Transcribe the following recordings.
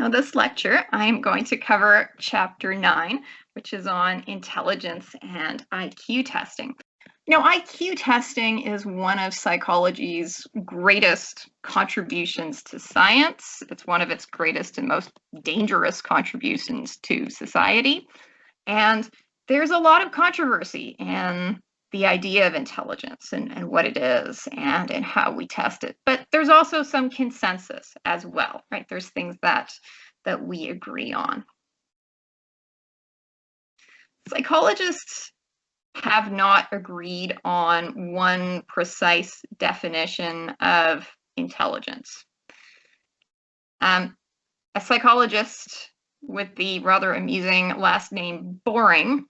Now, this lecture, I am going to cover Chapter 9, which is on intelligence and IQ testing. IQ testing is one of psychology's greatest contributions to science. It's one of its greatest and most dangerous contributions to society. And there's a lot of controversy in the idea of intelligence and what it is and how we test it. But there's also some consensus as well, right? There's things that we agree on. Psychologists have not agreed on one precise definition of intelligence. A psychologist with the rather amusing last name Boring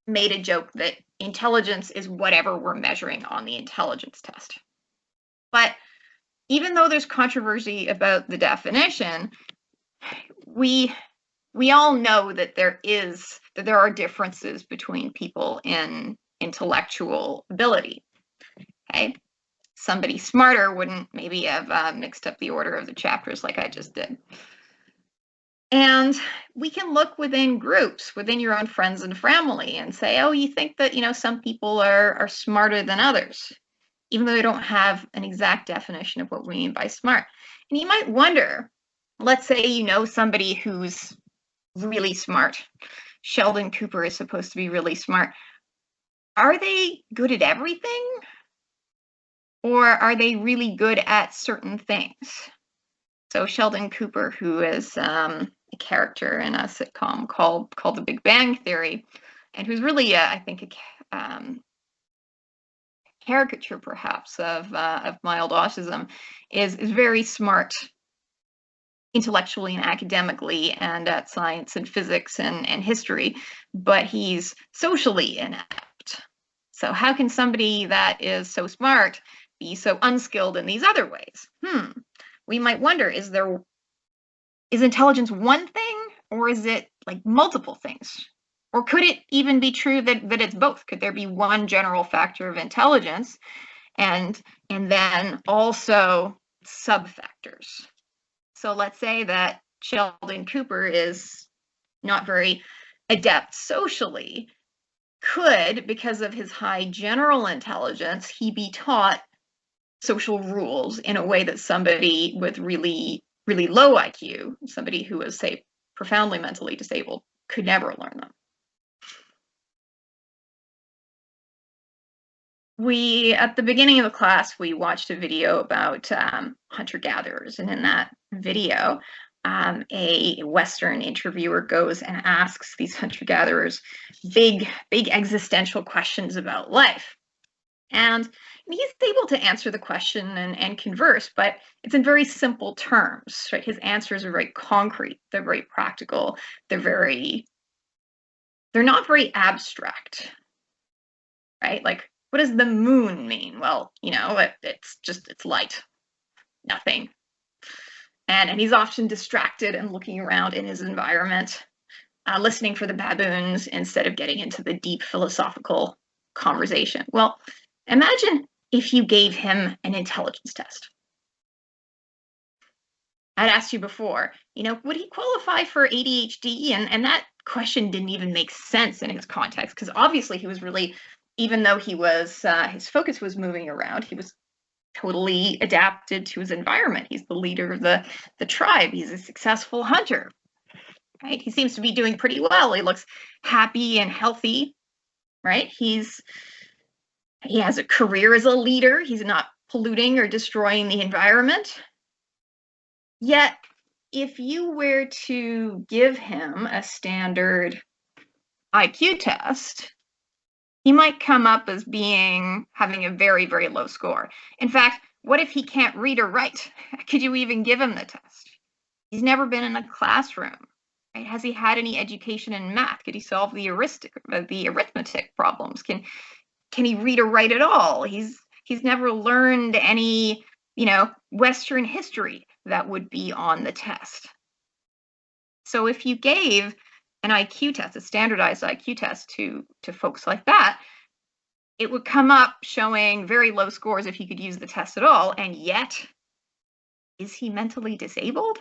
made a joke that intelligence is whatever we're measuring on the intelligence test. But even though there's controversy about the definition, we all know that there are differences between people in intellectual ability. Okay, somebody smarter wouldn't maybe have mixed up the order of the chapters like I just did. And we can look within groups, within your own friends and family, and say, oh, you think that some people are smarter than others, even though they don't have an exact definition of what we mean by smart. And you might wonder, let's say you know somebody who's really smart. Sheldon Cooper is supposed to be really smart. Are they good at everything? Or are they really good at certain things? So Sheldon Cooper, who is a character in a sitcom called The Big Bang Theory, and who's really, I think, a caricature perhaps of mild autism, is very smart intellectually and academically and at science and physics and history, but he's socially inept. So how can somebody that is so smart be so unskilled in these other ways? We might wonder, is intelligence one thing, or is it like multiple things? Or could it even be true that it's both? Could there be one general factor of intelligence and then also sub-factors? So let's say that Sheldon Cooper is not very adept socially. Could, because of his high general intelligence, he be taught social rules in a way that somebody with really, really low IQ, somebody who is, say, profoundly mentally disabled, could never learn them? At the beginning of the class, we watched a video about hunter-gatherers, and in that video, a Western interviewer goes and asks these hunter-gatherers big existential questions about life. And he's able to answer the question and converse, but it's in very simple terms, right? His answers are very concrete. They're very practical. They're not very abstract, right? Like, what does the moon mean? Well, it's light, nothing. And he's often distracted and looking around in his environment, listening for the baboons instead of getting into the deep philosophical conversation. Well, imagine if you gave him an intelligence test. I'd asked you before, would he qualify for ADHD? And that question didn't even make sense in his context, because obviously he was really, even though he was, his focus was moving around, he was totally adapted to his environment. He's the leader of the tribe. He's a successful hunter, right? He seems to be doing pretty well. He looks happy and healthy, right? He has a career as a leader. He's not polluting or destroying the environment. Yet, if you were to give him a standard IQ test, he might come up as having a very, very low score. In fact, what if he can't read or write? Could you even give him the test? He's never been in a classroom. Right? Has he had any education in math? Could he solve the arithmetic problems? Can he read or write at all? He's never learned any, Western history that would be on the test. So if you gave an IQ test, a standardized IQ test to folks like that, it would come up showing very low scores if he could use the test at all. And yet, is he mentally disabled?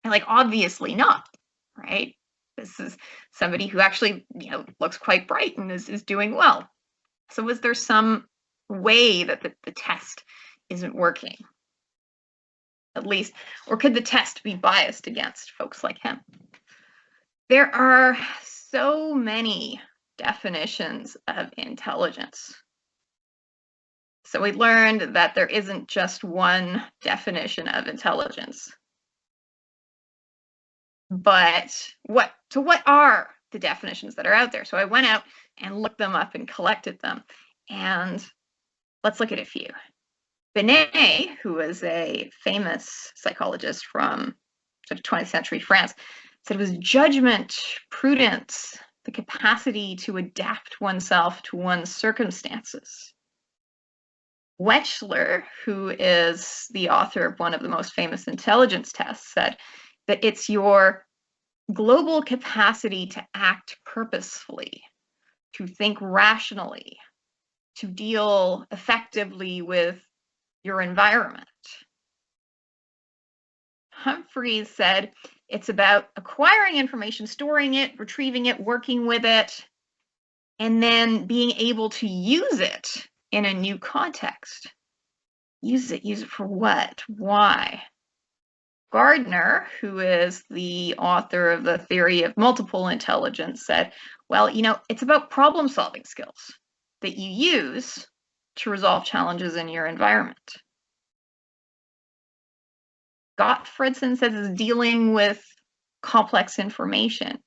And like, obviously not, right? This is somebody who actually, looks quite bright and is doing well. So is there some way that the test isn't working? At least, or could the test be biased against folks like him? There are so many definitions of intelligence. So we learned that there isn't just one definition of intelligence. But what are the definitions that are out there? So I went out and looked them up and collected them. And let's look at a few. Binet, who was a famous psychologist from sort of 20th century France, said it was judgment, prudence, the capacity to adapt oneself to one's circumstances. Wechsler, who is the author of one of the most famous intelligence tests, said that it's your global capacity to act purposefully, to think rationally, to deal effectively with your environment. Humphreys said it's about acquiring information, storing it, retrieving it, working with it, and then being able to use it in a new context. Use it for what? Why? Gardner, who is the author of the theory of multiple intelligence, said, well, it's about problem-solving skills that you use to resolve challenges in your environment. Gottfredson says it's dealing with complex information.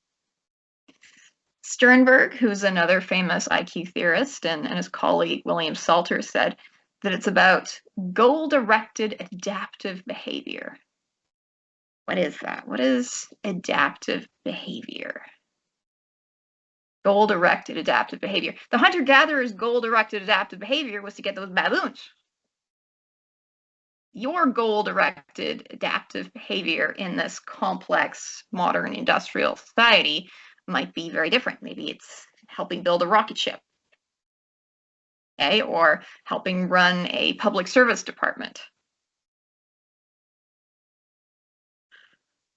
Sternberg, who's another famous IQ theorist, and his colleague William Salter said that it's about goal-directed adaptive behavior. What is that? What is adaptive behavior? Goal-directed adaptive behavior. The hunter-gatherer's goal-directed adaptive behavior was to get those baboons. Your goal-directed adaptive behavior in this complex modern industrial society might be very different. Maybe it's helping build a rocket ship, okay, or helping run a public service department.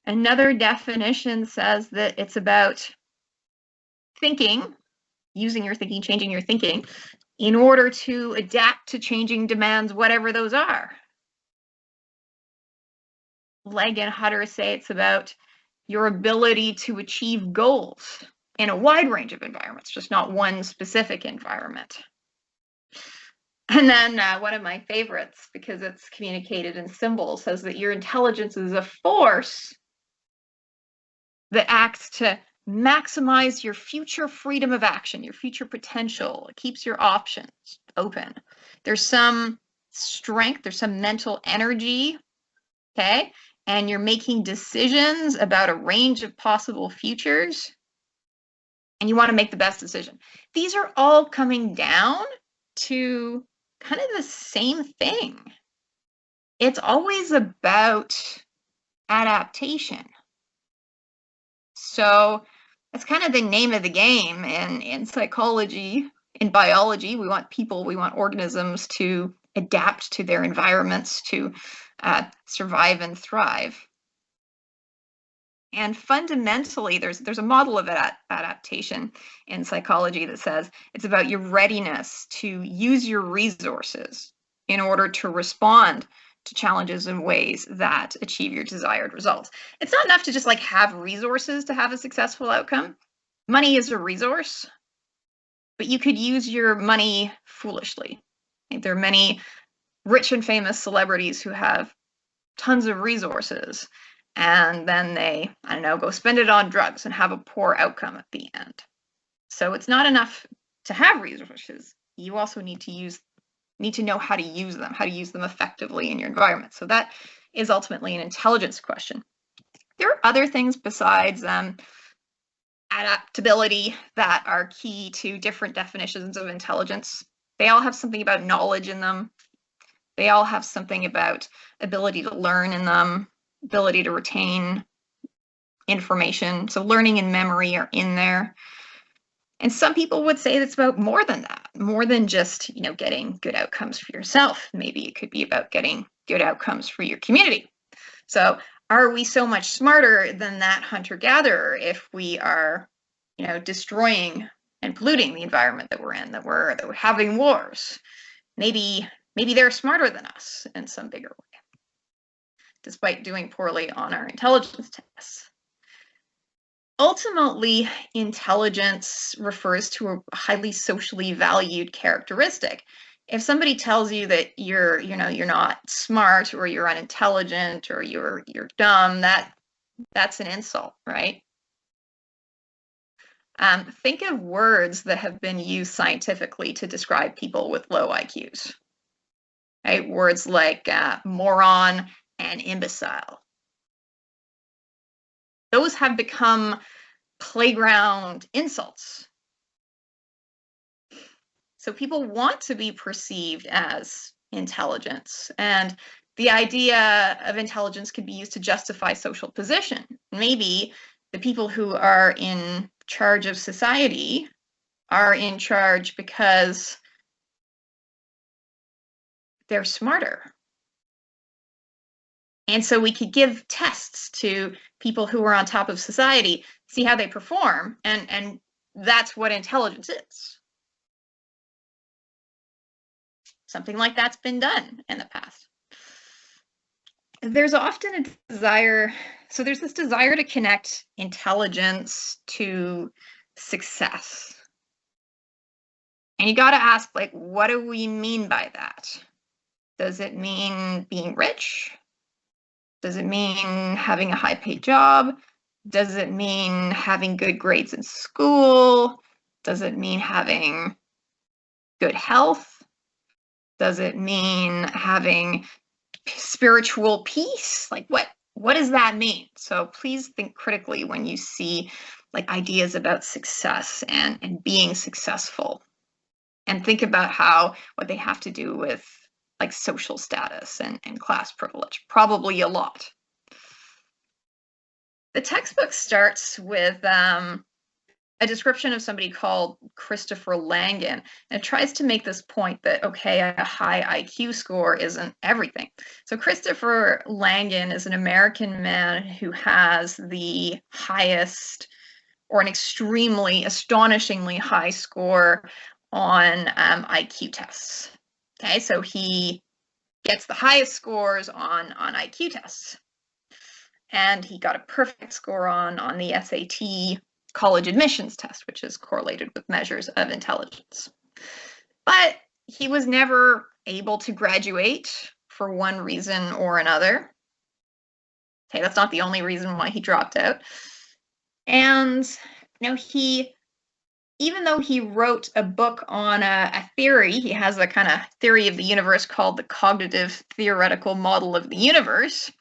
Another definition says that it's about thinking, using your thinking, changing your thinking, in order to adapt to changing demands, whatever those are. Legg and Hutter say it's about your ability to achieve goals in a wide range of environments, just not one specific environment. And then one of my favorites, because it's communicated in symbols, says that your intelligence is a force that acts to maximize your future freedom of action, your future potential. It keeps your options open. There's some strength, there's some mental energy, okay? And you're making decisions about a range of possible futures, and you want to make the best decision. These are all coming down to kind of the same thing. It's always about adaptation. So that's kind of the name of the game in psychology. In biology, we want organisms to adapt to their environments to survive and thrive. And fundamentally, there's a model of adaptation in psychology that says it's about your readiness to use your resources in order to respond to challenges in ways that achieve your desired results. It's not enough to just like have resources to have a successful outcome. Money is a resource, but you could use your money foolishly. There are many rich and famous celebrities who have tons of resources, and then they, go spend it on drugs and have a poor outcome at the end. So it's not enough to have resources. You also need to know how to use them effectively in your environment. So that is ultimately an intelligence question. There are other things besides adaptability that are key to different definitions of intelligence. They all have something about knowledge in them. They all have something about ability to learn in them, ability to retain information. So learning and memory are in there. And some people would say that's about more than that, more than just, getting good outcomes for yourself. Maybe it could be about getting good outcomes for your community. So are we so much smarter than that hunter-gatherer if we are, destroying and polluting the environment that we're in, that we're having wars? Maybe they're smarter than us in some bigger way, despite doing poorly on our intelligence tests. Ultimately, intelligence refers to a highly socially valued characteristic. If somebody tells you that you're not smart, or you're unintelligent, or you're dumb, that's an insult, right? Think of words that have been used scientifically to describe people with low IQs. Right? Words like moron and imbecile. Those have become playground insults. So people want to be perceived as intelligence, and the idea of intelligence can be used to justify social position. Maybe the people who are in charge of society are in charge because they're smarter. And so we could give tests to people who are on top of society, see how they perform, and that's what intelligence is. Something like that's been done in the past. There's often a desire, so there's this desire to connect intelligence to success. And you got to ask, like, what do we mean by that? Does it mean being rich? Does it mean having a high-paid job? Does it mean having good grades in school? Does it mean having good health? Does it mean having spiritual peace? Like, what does that mean? So please think critically when you see like ideas about success and being successful, and think about what they have to do with like social status and class privilege. Probably a lot. The textbook starts with a description of somebody called Christopher Langan, and it tries to make this point that, okay, a high IQ score isn't everything. So Christopher Langan is an American man who has the highest, or an astonishingly high score on IQ tests. Okay, so he gets the highest scores on IQ tests. And he got a perfect score on the SAT college admissions test, which is correlated with measures of intelligence. But he was never able to graduate for one reason or another. Okay, that's not the only reason why he dropped out. And even though he wrote a book on a theory, he has a kind of theory of the universe called the cognitive theoretical model of the universe,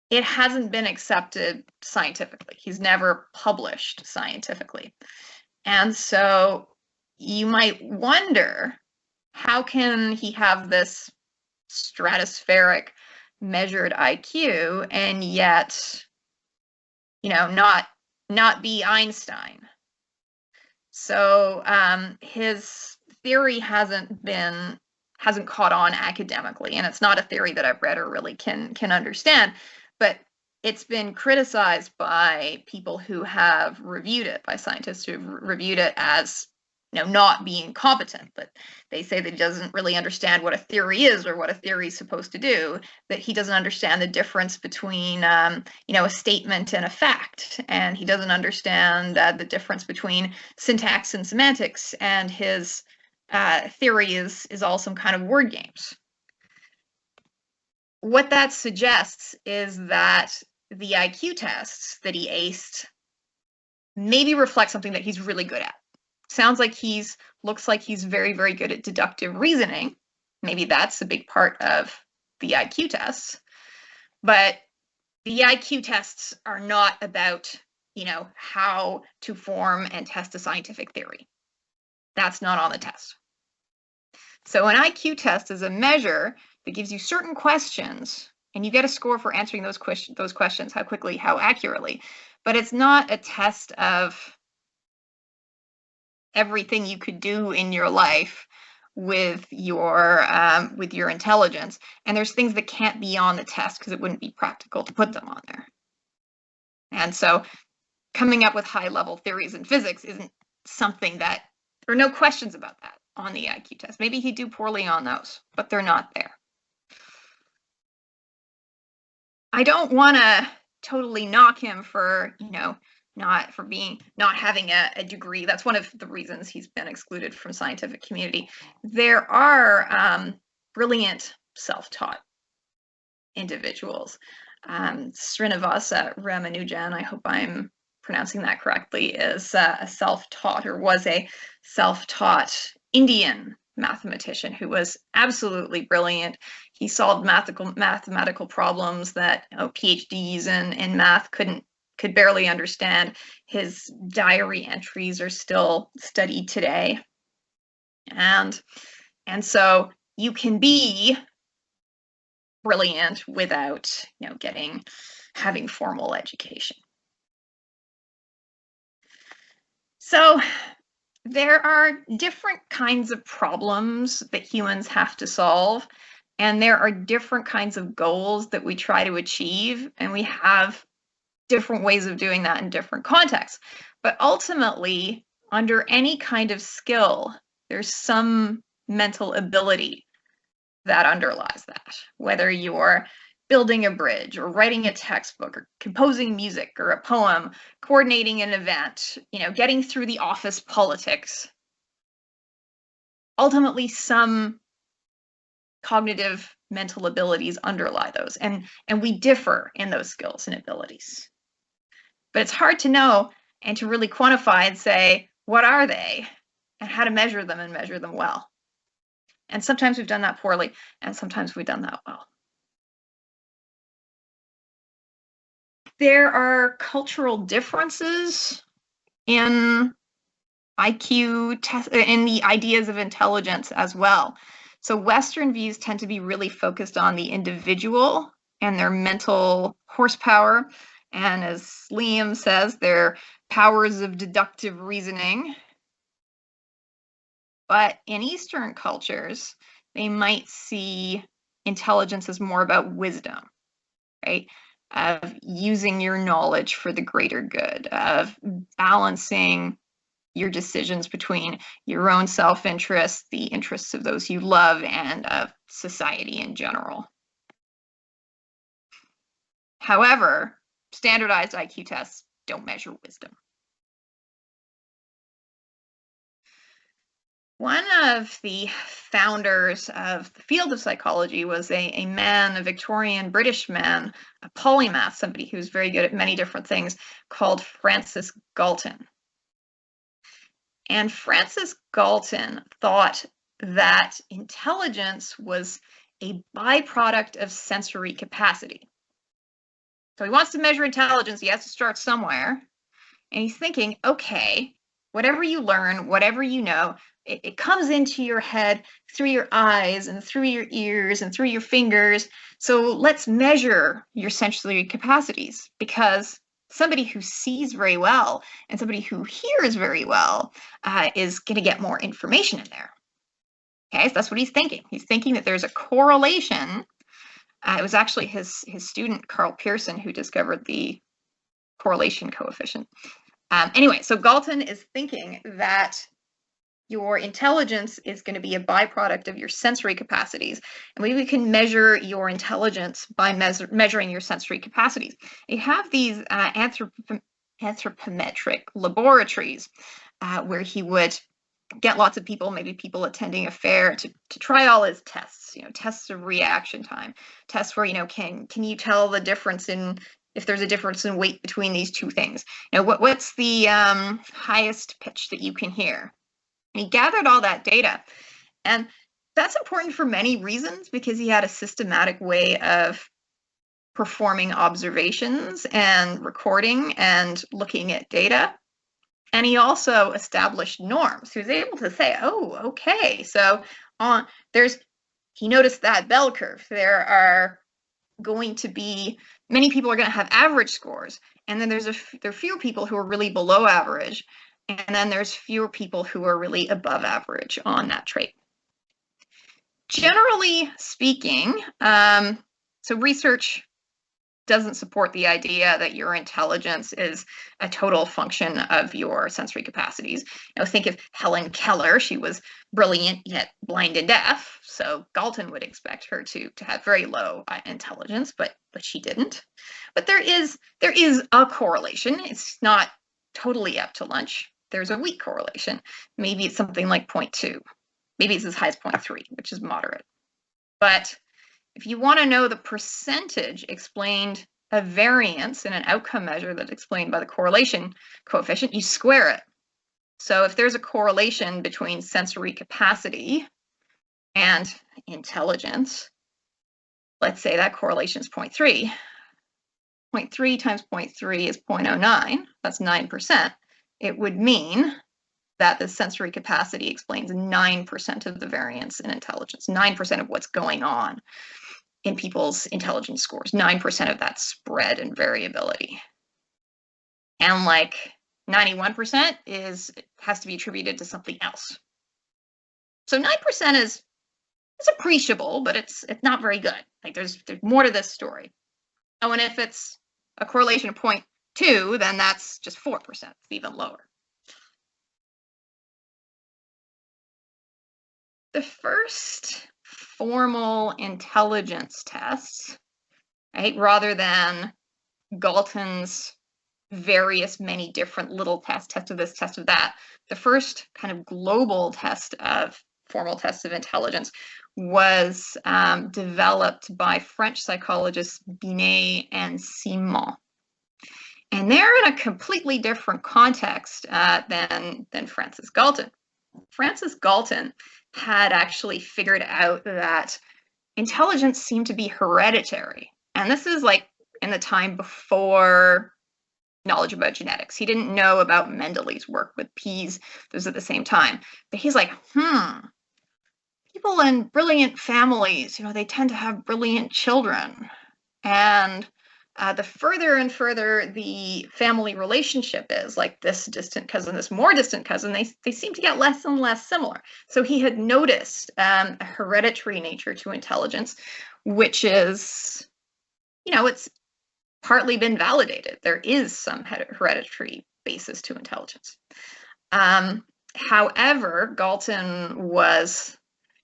it hasn't been accepted scientifically. He's never published scientifically. And so you might wonder, how can he have this stratospheric measured IQ and yet, not be Einstein? So his theory hasn't caught on academically, and it's not a theory that I've read or really can understand. But it's been criticized by people who have reviewed it, by scientists who have reviewed it as, not being competent. But they say that he doesn't really understand what a theory is or what a theory is supposed to do, that he doesn't understand the difference between, a statement and a fact. And he doesn't understand the difference between syntax and semantics. And his theory is all some kind of word games. What that suggests is that the IQ tests that he aced maybe reflect something that he's really good at. Looks like he's very, very good at deductive reasoning. Maybe that's a big part of the IQ tests. But the IQ tests are not about, how to form and test a scientific theory. That's not on the test. So an IQ test is a measure that gives you certain questions, and you get a score for answering those questions, how quickly, how accurately. But it's not a test of everything you could do in your life with your intelligence, and there's things that can't be on the test because it wouldn't be practical to put them on there. And so coming up with high-level theories in physics isn't something that, there are no questions about that on the IQ test. Maybe he'd do poorly on those, but they're not there. I don't want to totally knock him for, not having a degree. That's one of the reasons he's been excluded from scientific community. There are brilliant self-taught individuals. Srinivasa Ramanujan, I hope I'm pronouncing that correctly, is a self-taught, or was a self-taught Indian mathematician who was absolutely brilliant. He solved mathematical problems that PhDs in math could barely understand. His diary entries are still studied today. And so you can be brilliant without, having formal education. So there are different kinds of problems that humans have to solve, and there are different kinds of goals that we try to achieve, and we have different ways of doing that in different contexts. But ultimately, under any kind of skill, there's some mental ability that underlies that, whether you're building a bridge or writing a textbook or composing music or a poem, coordinating an event, getting through the office politics. Ultimately, some cognitive mental abilities underlie those, and we differ in those skills and abilities. But it's hard to know and to really quantify and say, what are they and how to measure them and measure them well. And sometimes we've done that poorly, and sometimes we've done that well. There are cultural differences in IQ test, in the ideas of intelligence as well. So Western views tend to be really focused on the individual and their mental horsepower, and as Liam says, their powers of deductive reasoning. But in Eastern cultures, they might see intelligence as more about wisdom, right? Of using your knowledge for the greater good, of balancing your decisions between your own self-interest, the interests of those you love, and of society in general. However, standardized IQ tests don't measure wisdom. One of the founders of the field of psychology was a man, a Victorian British man, a polymath, somebody who's very good at many different things, called Francis Galton. And Francis Galton thought that intelligence was a byproduct of sensory capacity. So he wants to measure intelligence, he has to start somewhere. And he's thinking, okay, whatever you learn, whatever you know, it comes into your head through your eyes and through your ears and through your fingers. So let's measure your sensory capacities, because somebody who sees very well and somebody who hears very well is going to get more information in there. Okay, so that's what he's thinking. He's thinking that there's a correlation. It was actually his student, Carl Pearson, who discovered the correlation coefficient. Anyway, so Galton is thinking that your intelligence is going to be a byproduct of your sensory capacities, and maybe we can measure your intelligence by measuring your sensory capacities. You have these anthropometric laboratories where he would get lots of people, maybe people attending a fair, to try all his tests, tests of reaction time, tests where, can you tell the difference in, if there's a difference in weight between these two things? What's the highest pitch that you can hear? And he gathered all that data, and that's important for many reasons, because he had a systematic way of performing observations and recording and looking at data. And he also established norms. He was able to say, oh, okay, so he noticed that bell curve. There are going to be, many people are going to have average scores, and then there are fewer people who are really below average, and then there's fewer people who are really above average on that trait. Generally speaking, so research doesn't support the idea that your intelligence is a total function of your sensory capacities. Think of Helen Keller. She was brilliant yet blind and deaf, so Galton would expect her to have very low intelligence, but she didn't. But there is a correlation. It's not totally up to lunch. There's a weak correlation. Maybe it's something like 0.2. Maybe it's as high as 0.3, which is moderate. But if you want to know the percentage explained of variance in an outcome measure that's explained by the correlation coefficient, you square it. So if there's a correlation between sensory capacity and intelligence, let's say that correlation is 0.3. 0.3 times 0.3 is 0.09. That's 9%. It would mean that the sensory capacity explains 9% of the variance in intelligence, 9% of what's going on in people's intelligence scores, 9% of that spread and variability. And like 91% has to be attributed to something else. So 9% is appreciable, but it's not very good. Like there's more to this story. Oh, and if it's a correlation of 0.2, then that's just 4%. It's even lower. The first formal intelligence tests, right, rather than Galton's various many different little tests, test of this, test of that, the first kind of global test of formal tests of intelligence was developed by French psychologists Binet and Simon. And they're in a completely different context than Francis Galton. Francis Galton had actually figured out that intelligence seemed to be hereditary. And this is like in the time before knowledge about genetics. He didn't know about Mendeley's work with peas. Those at the same time. But he's like, people in brilliant families, they tend to have brilliant children. And the further and further the family relationship is, like this distant cousin, this more distant cousin, they seem to get less and less similar. So he had noticed a hereditary nature to intelligence, which is, it's partly been validated. There is some hereditary basis to intelligence. However, Galton was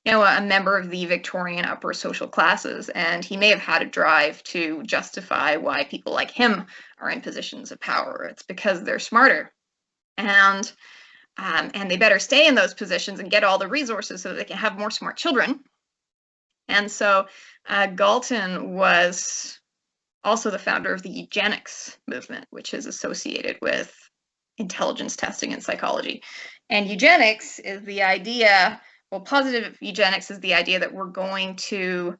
a member of the Victorian upper social classes, and he may have had a drive to justify why people like him are in positions of power. It's because they're smarter, and they better stay in those positions and get all the resources so that they can have more smart children. And so Galton was also the founder of the eugenics movement, which is associated with intelligence testing in psychology. And eugenics is the idea, positive eugenics is the idea that we're going to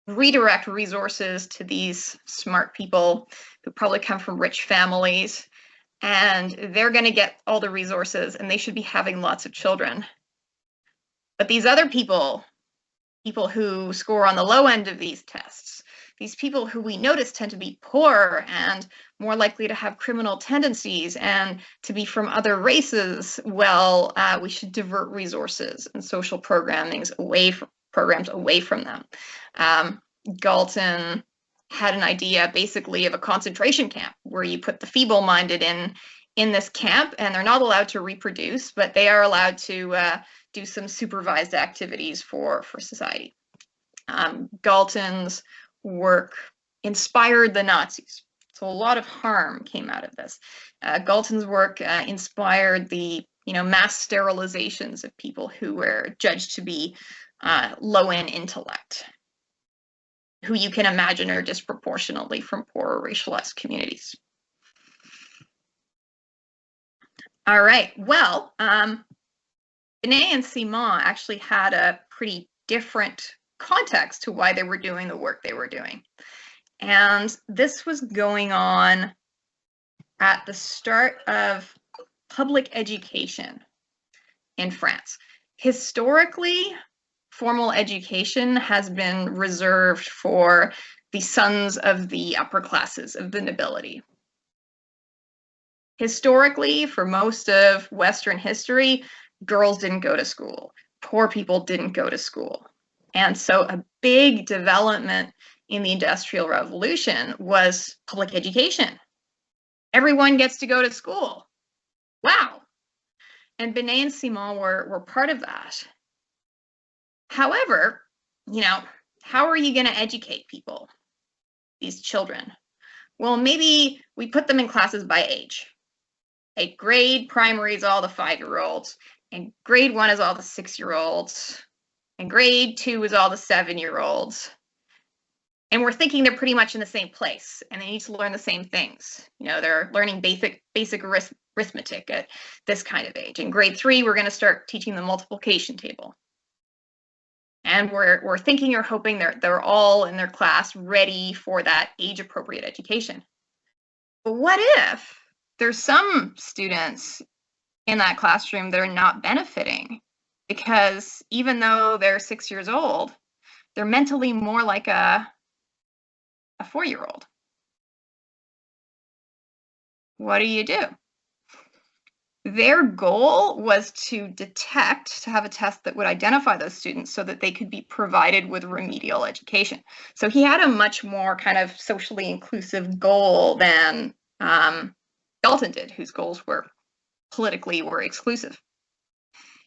redirect resources to these smart people who probably come from rich families, and they're going to get all the resources and they should be having lots of children. But these other people who score on the low end of these tests, these people who we notice tend to be poor and more likely to have criminal tendencies and to be from other races, well, we should divert resources and social programs away from them. Galton had an idea basically of a concentration camp where you put the feeble-minded in this camp, and they're not allowed to reproduce, but they are allowed to do some supervised activities for society. Galton's work inspired the Nazis. So a lot of harm came out of this. Galton's work inspired the mass sterilizations of people who were judged to be low in intellect, who you can imagine are disproportionately from poorer racialized communities. All right, well, Binet and Simon actually had a pretty different context to why they were doing the work they were doing. And this was going on at the start of public education in France. Historically, formal education has been reserved for the sons of the upper classes, of the nobility. Historically, for most of Western history, girls didn't go to school. Poor people didn't go to school. And so a big development in the Industrial Revolution was public education. Everyone gets to go to school. Wow. And Binet and Simon were part of that. However, you know, how are you going to educate people, these children? Well, maybe we put them in classes by age. A grade primary is all the 5-year-olds, and grade 1 is all the 6-year-olds, and grade 2 is all the 7-year-olds. And we're thinking they're pretty much in the same place, and they need to learn the same things. You know, they're learning basic arithmetic at this kind of age. In grade 3, we're going to start teaching the multiplication table. And we're thinking or hoping they're all in their class ready for that age-appropriate education. But what if there's some students in that classroom that are not benefiting? Because even though they're 6 years old, they're mentally more like a 4-year-old. What do? Their goal was to have a test that would identify those students so that they could be provided with remedial education. So he had a much more kind of socially inclusive goal than Galton did, whose goals were politically exclusive.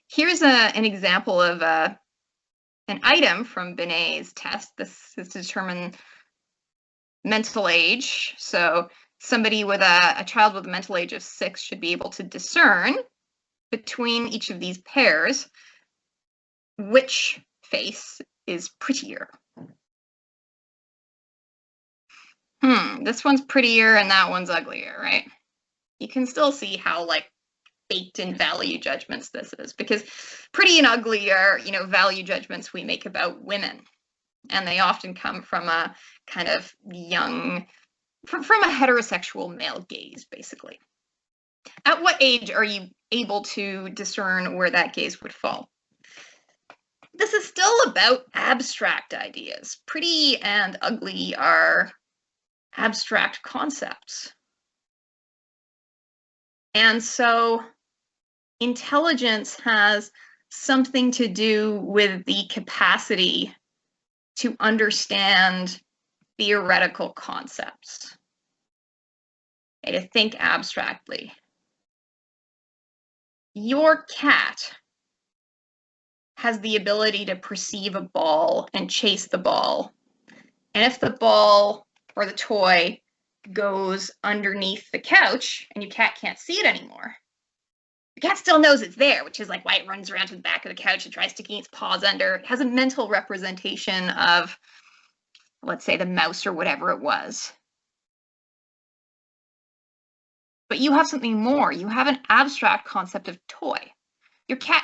Here's an example of an item from Binet's test. This is to determine mental age. So somebody with a child with a mental age of 6 should be able to discern between each of these pairs which face is prettier. This one's prettier and that one's uglier, right? You can still see how like baked in value judgments this is, because pretty and ugly are, you know, value judgments we make about women, and they often come from a kind of young, from a heterosexual male gaze, basically. At what age are you able to discern where that gaze would fall? This is still about abstract ideas. Pretty and ugly are abstract concepts. And so intelligence has something to do with the capacity to understand theoretical concepts, and to think abstractly. Your cat has the ability to perceive a ball and chase the ball. And if the ball or the toy goes underneath the couch and your cat can't see it anymore, the cat still knows it's there, which is like why it runs around to the back of the couch and tries sticking its paws under. It has a mental representation of, let's say, the mouse or whatever it was. But you have something more. You have an abstract concept of toy. Your cat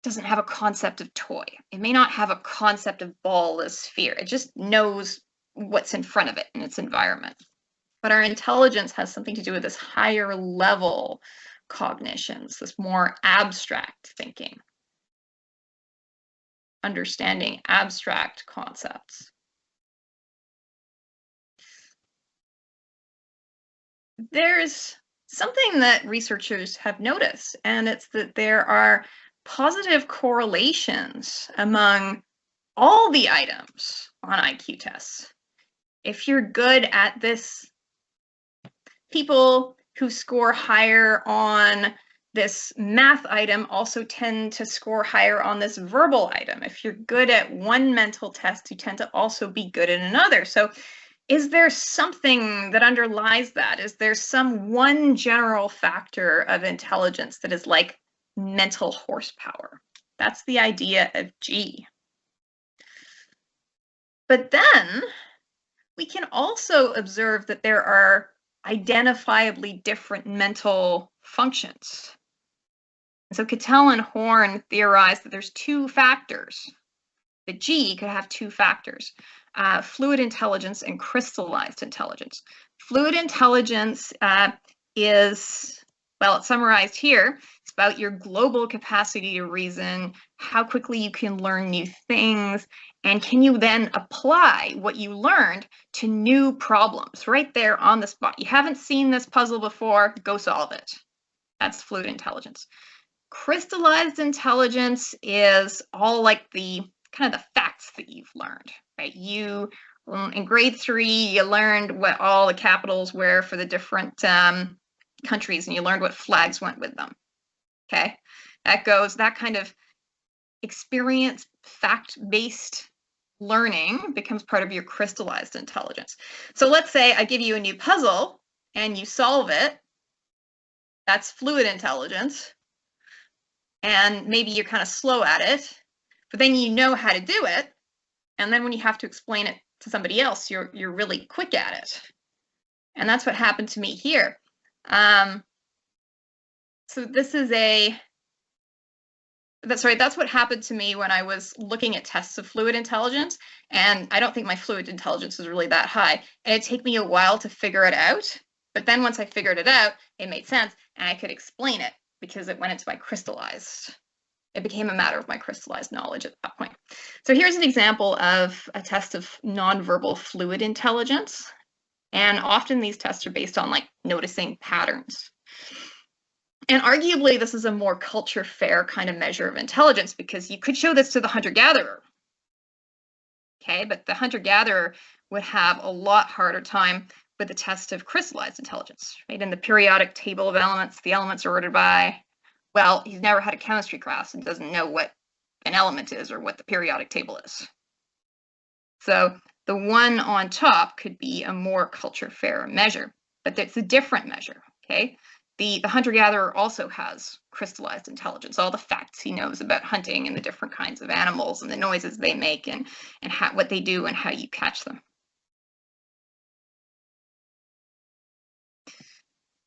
doesn't have a concept of toy. It may not have a concept of ball as sphere. It just knows what's in front of it in its environment. But our intelligence has something to do with this higher level cognitions, this more abstract thinking, understanding abstract concepts. There's something that researchers have noticed, and it's that there are positive correlations among all the items on IQ tests. If you're good at this, people who score higher on this math item also tend to score higher on this verbal item. If you're good at one mental test, you tend to also be good at another. So is there something that underlies that? Is there some one general factor of intelligence that is like mental horsepower? That's the idea of G. But then we can also observe that there are identifiably different mental functions. And so Cattell and Horn theorized that there's two factors. The G could have two factors, fluid intelligence and crystallized intelligence. Fluid intelligence is, well, it's summarized here. It's about your global capacity to reason, how quickly you can learn new things, and can you then apply what you learned to new problems right there on the spot. You haven't seen this puzzle before, go solve it. That's fluid intelligence. Crystallized intelligence is all like the kind of the facts that you've learned, right? In grade 3, you learned what all the capitals were for the different countries, and you learned what flags went with them. Okay, that kind of experience, fact-based learning becomes part of your crystallized intelligence. So let's say I give you a new puzzle and you solve it. That's fluid intelligence. And maybe you're kind of slow at it, but then you know how to do it. And then when you have to explain it to somebody else, you're really quick at it. And that's what happened to me here. So that's what happened to me when I was looking at tests of fluid intelligence. And I don't think my fluid intelligence is really that high. And it'd take me a while to figure it out. But then once I figured it out, it made sense and I could explain it because it went into my crystallized. It became a matter of my crystallized knowledge at that point. So here's an example of a test of nonverbal fluid intelligence. And often these tests are based on like noticing patterns. And arguably, this is a more culture fair kind of measure of intelligence because you could show this to the hunter-gatherer. Okay, but the hunter-gatherer would have a lot harder time with the test of crystallized intelligence, right? In the periodic table of elements, the elements are ordered by, well, he's never had a chemistry class and doesn't know what an element is or what the periodic table is. So the one on top could be a more culture fair measure, but it's a different measure, okay? The hunter-gatherer also has crystallized intelligence, all the facts he knows about hunting and the different kinds of animals and the noises they make and what they do and how you catch them.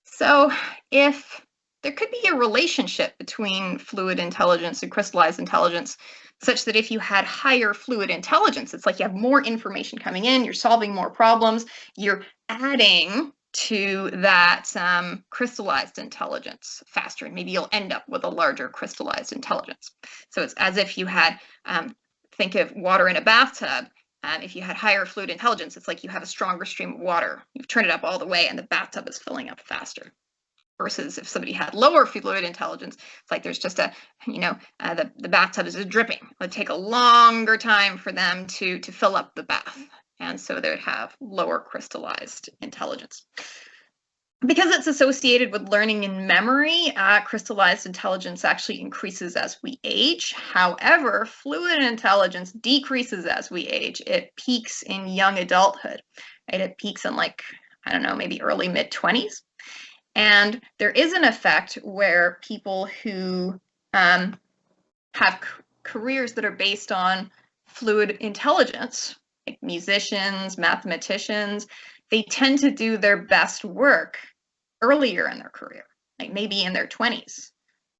So if there could be a relationship between fluid intelligence and crystallized intelligence, such that if you had higher fluid intelligence, it's like you have more information coming in, you're solving more problems, you're adding to that crystallized intelligence faster, and maybe you'll end up with a larger crystallized intelligence. So it's as if you had, think of water in a bathtub. If you had higher fluid intelligence, it's like you have a stronger stream of water. You've turned it up all the way and the bathtub is filling up faster. Versus if somebody had lower fluid intelligence, it's like there's just the bathtub is just dripping. It would take a longer time for them to fill up the bath. And so they would have lower crystallized intelligence. Because it's associated with learning and memory, crystallized intelligence actually increases as we age. However, fluid intelligence decreases as we age. It peaks in young adulthood, right? It peaks in maybe early mid-20s. And there is an effect where people who have careers that are based on fluid intelligence, like musicians, mathematicians, they tend to do their best work earlier in their career, like maybe in their 20s,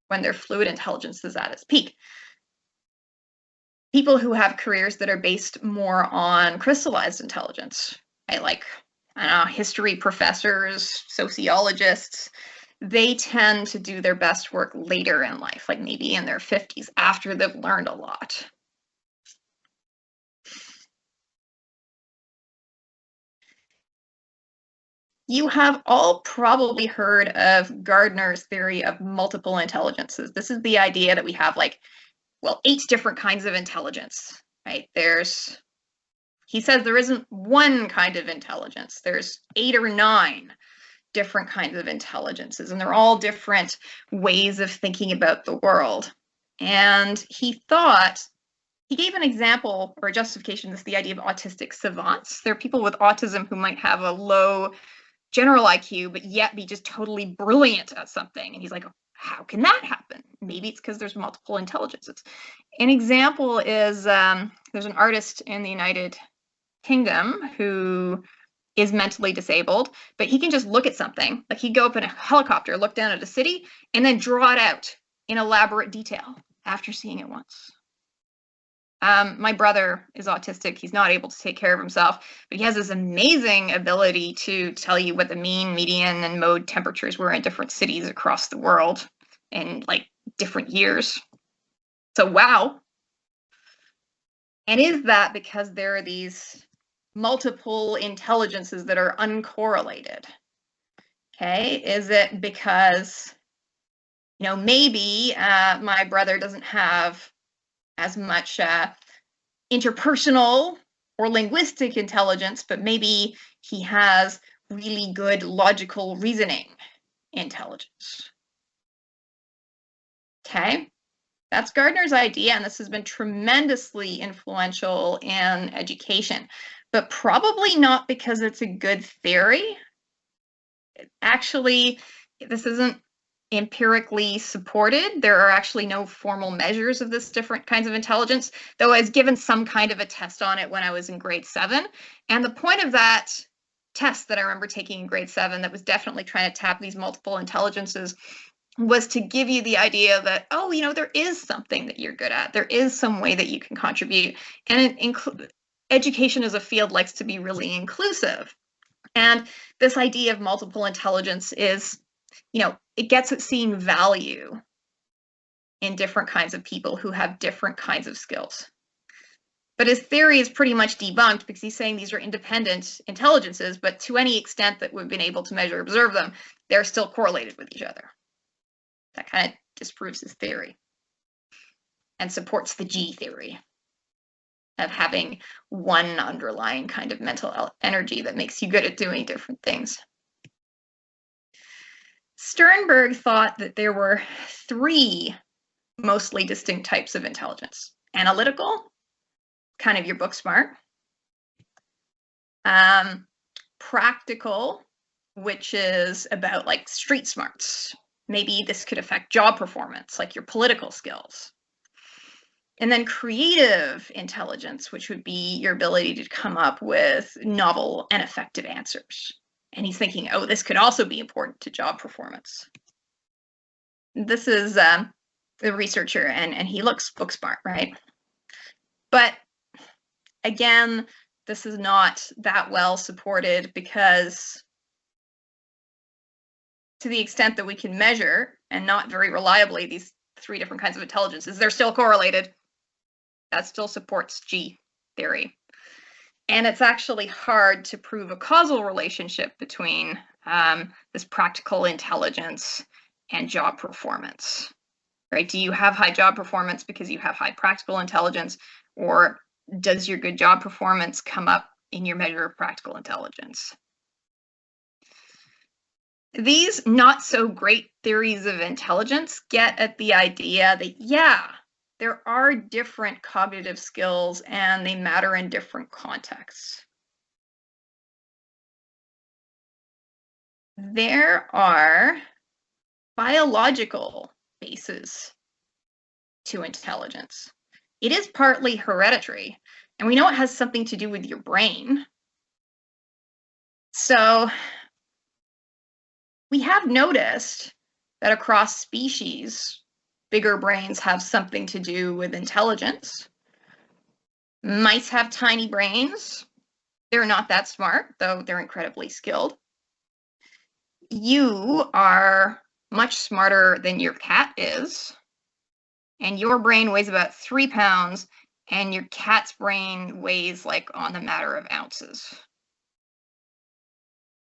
when their fluid intelligence is at its peak. People who have careers that are based more on crystallized intelligence, right? Like history professors, sociologists, they tend to do their best work later in life, like maybe in their 50s, after they've learned a lot. You have all probably heard of Gardner's theory of multiple intelligences. This is the idea that we have 8 different kinds of intelligence, right? He says there isn't one kind of intelligence. There's 8 or 9 different kinds of intelligences, and they're all different ways of thinking about the world. And he gave an example or a justification. This is the idea of autistic savants. There are people with autism who might have a low general IQ, but yet be just totally brilliant at something. And he's like, how can that happen? Maybe it's because there's multiple intelligences. An example is there's an artist in the United Kingdom who is mentally disabled, but he can just look at something. Like he'd go up in a helicopter, look down at a city, and then draw it out in elaborate detail after seeing it once. My brother is autistic. He's not able to take care of himself, but he has this amazing ability to tell you what the mean, median, and mode temperatures were in different cities across the world in different years. So wow. And is that because there are these multiple intelligences that are uncorrelated? Okay, is it because maybe my brother doesn't have as much interpersonal or linguistic intelligence, but maybe he has really good logical reasoning intelligence. Okay, that's Gardner's idea, and this has been tremendously influential in education, but probably not because it's a good theory. Actually, this isn't empirically supported. There are actually no formal measures of this different kinds of intelligence, though I was given some kind of a test on it when I was in grade 7. And the point of that test that I remember taking in grade 7 that was definitely trying to tap these multiple intelligences was to give you the idea that, oh, there is something that you're good at. There is some way that you can contribute. And education as a field likes to be really inclusive. And this idea of multiple intelligence is, it gets at seeing value in different kinds of people who have different kinds of skills. But his theory is pretty much debunked because he's saying these are independent intelligences, but to any extent that we've been able to measure, observe them, they're still correlated with each other. That kind of disproves his theory and supports the G theory of having one underlying kind of mental energy that makes you good at doing different things. Sternberg thought that there were 3 mostly distinct types of intelligence. Analytical, kind of your book smart. Practical, which is about like street smarts. Maybe this could affect job performance, like your political skills. And then creative intelligence, which would be your ability to come up with novel and effective answers. And he's thinking, oh, this could also be important to job performance. This is the researcher, and he looks book smart, right? But again, this is not that well supported because to the extent that we can measure, and not very reliably, these 3 different kinds of intelligences, they're still correlated. That still supports G theory. And it's actually hard to prove a causal relationship between this practical intelligence and job performance, right? Do you have high job performance because you have high practical intelligence, or does your good job performance come up in your measure of practical intelligence? These not so great theories of intelligence get at the idea that, yeah, there are different cognitive skills and they matter in different contexts. There are biological bases to intelligence. It is partly hereditary, and we know it has something to do with your brain. So we have noticed that across species, bigger brains have something to do with intelligence. Mice have tiny brains. They're not that smart, though they're incredibly skilled. You are much smarter than your cat is, and your brain weighs about 3 pounds, and your cat's brain weighs like on the matter of ounces.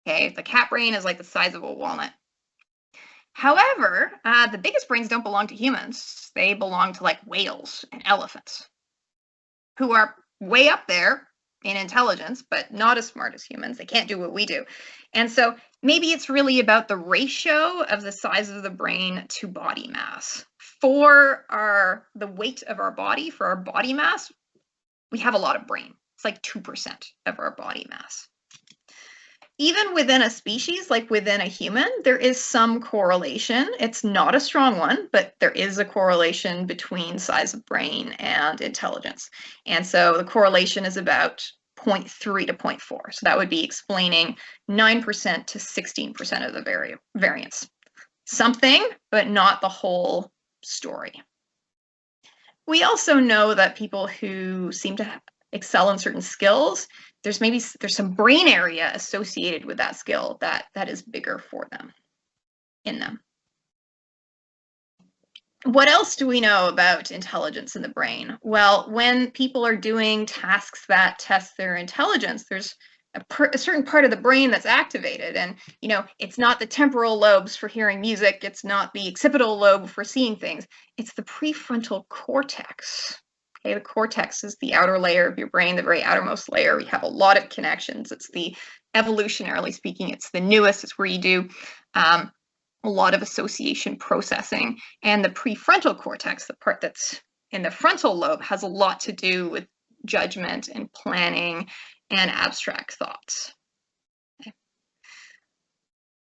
Okay, the cat brain is like the size of a walnut. However, the biggest brains don't belong to humans. They belong to like whales and elephants, who are way up there in intelligence, but not as smart as humans. They can't do what we do. And so maybe it's really about the ratio of the size of the brain to body mass. For the weight of our body, for our body mass, we have a lot of brain. It's like 2% of our body mass. Even within a species, like within a human, there is some correlation. It's not a strong one, but there is a correlation between size of brain and intelligence. And so the correlation is about 0.3 to 0.4. So that would be explaining 9% to 16% of the variance. Something, but not the whole story. We also know that people who seem to excel in certain skills, there's some brain area associated with that skill that is bigger for them, in them. What else do we know about intelligence in the brain? Well, when people are doing tasks that test their intelligence, there's a certain part of the brain that's activated. And, you know, it's not the temporal lobes for hearing music. It's not the occipital lobe for seeing things. It's the prefrontal cortex. Okay, the cortex is the outer layer of your brain, the very outermost layer. You have a lot of connections. It's the, evolutionarily speaking, it's the newest. It's where you do a lot of association processing. And the prefrontal cortex, the part that's in the frontal lobe, has a lot to do with judgment and planning and abstract thoughts. Okay.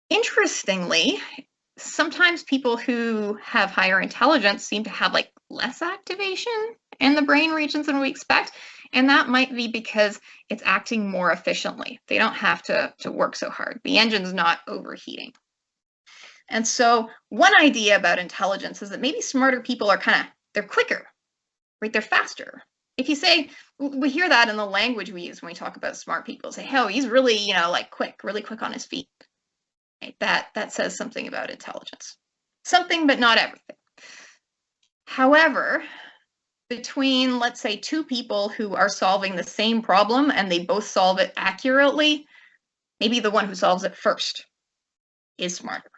Interestingly, sometimes people who have higher intelligence seem to have like less activation in the brain regions than we expect. And that might be because it's acting more efficiently. They don't have to work so hard. The engine's not overheating. And so one idea about intelligence is that maybe smarter people are they're quicker, right? They're faster. If you say, we hear that in the language we use when we talk about smart people, say, oh, he's really, you know, like really quick on his feet. Right? That says something about intelligence. Something, but not everything. However, between, let's say, two people who are solving the same problem and they both solve it accurately, maybe the one who solves it first is smarter.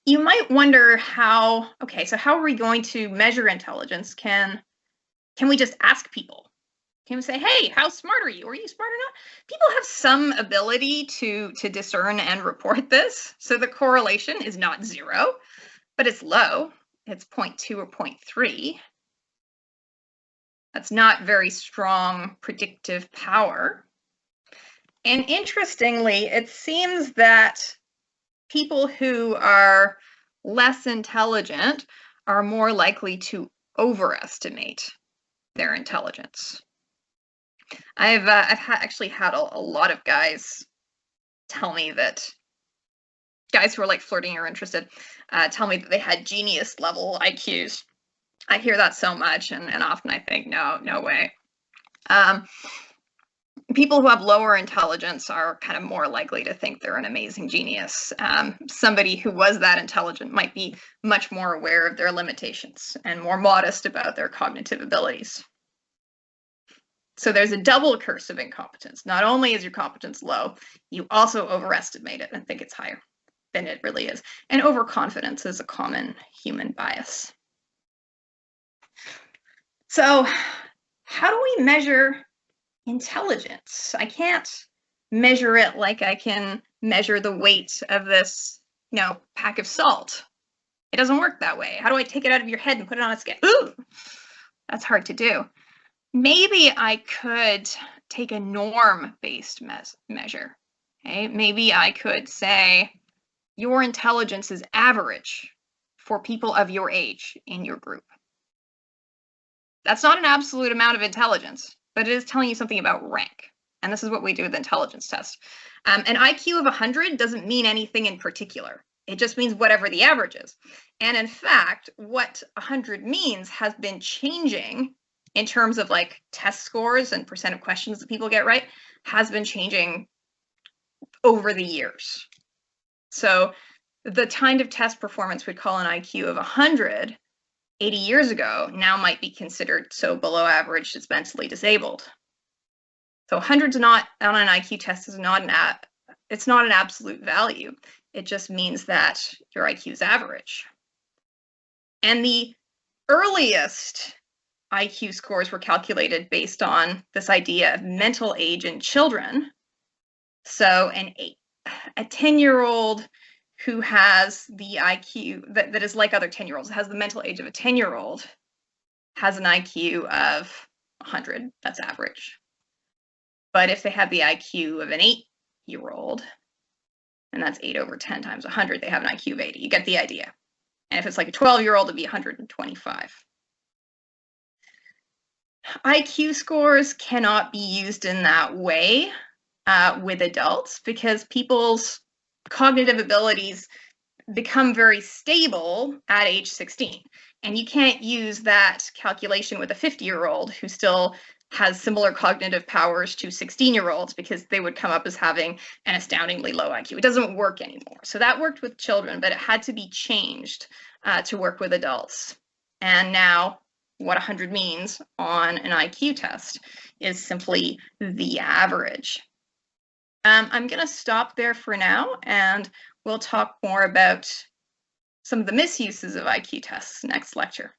You might wonder how, okay, so how are we going to measure intelligence? Can we just ask people? Can we say, hey, how smart are you? Are you smart or not? People have some ability to discern and report this. So the correlation is not 0, but it's low. It's 0.2 or 0.3. That's not very strong predictive power. And interestingly, it seems that people who are less intelligent are more likely to overestimate their intelligence. I've actually had a lot of guys tell me that, guys who are like flirting or interested, tell me that they had genius level IQs. I hear that so much, and often I think, no way. People who have lower intelligence are kind of more likely to think they're an amazing genius. Somebody who was that intelligent might be much more aware of their limitations and more modest about their cognitive abilities. So there's a double curse of incompetence. Not only is your competence low, you also overestimate it and think it's higher than it really is. And overconfidence is a common human bias. So how do we measure intelligence? I can't measure it like I can measure the weight of this, you know, pack of salt. It doesn't work that way. How do I take it out of your head and put it on a scale? Ooh, that's hard to do. Maybe I could take a norm-based measure. Okay? Maybe I could say your intelligence is average for people of your age in your group. That's not an absolute amount of intelligence, but it is telling you something about rank. And this is what we do with the intelligence test. An IQ of 100 doesn't mean anything in particular. It just means whatever the average is. And in fact, what 100 means has been changing in terms of like test scores and percent of questions that people get right, has been changing over the years. So the kind of test performance we'd call an IQ of 100 80 years ago now might be considered so below average it's mentally disabled. So 100's not on an IQ test is not it's not an absolute value. It just means that your IQ is average. And the earliest IQ scores were calculated based on this idea of mental age in children. So a 10-year-old who has the IQ that is like other 10-year-olds, has the mental age of a 10-year-old, has an IQ of 100, that's average. But if they have the IQ of an 8-year-old, and that's 8 over 10 times 100, they have an IQ of 80. You get the idea. And if it's like a 12-year-old, it'd be 125. IQ scores cannot be used in that way with adults because people's cognitive abilities become very stable at age 16. And you can't use that calculation with a 50-year-old who still has similar cognitive powers to 16-year-olds because they would come up as having an astoundingly low IQ. It doesn't work anymore. So that worked with children, but it had to be changed to work with adults. And now what 100 means on an IQ test is simply the average. I'm going to stop there for now, and we'll talk more about some of the misuses of IQ tests next lecture.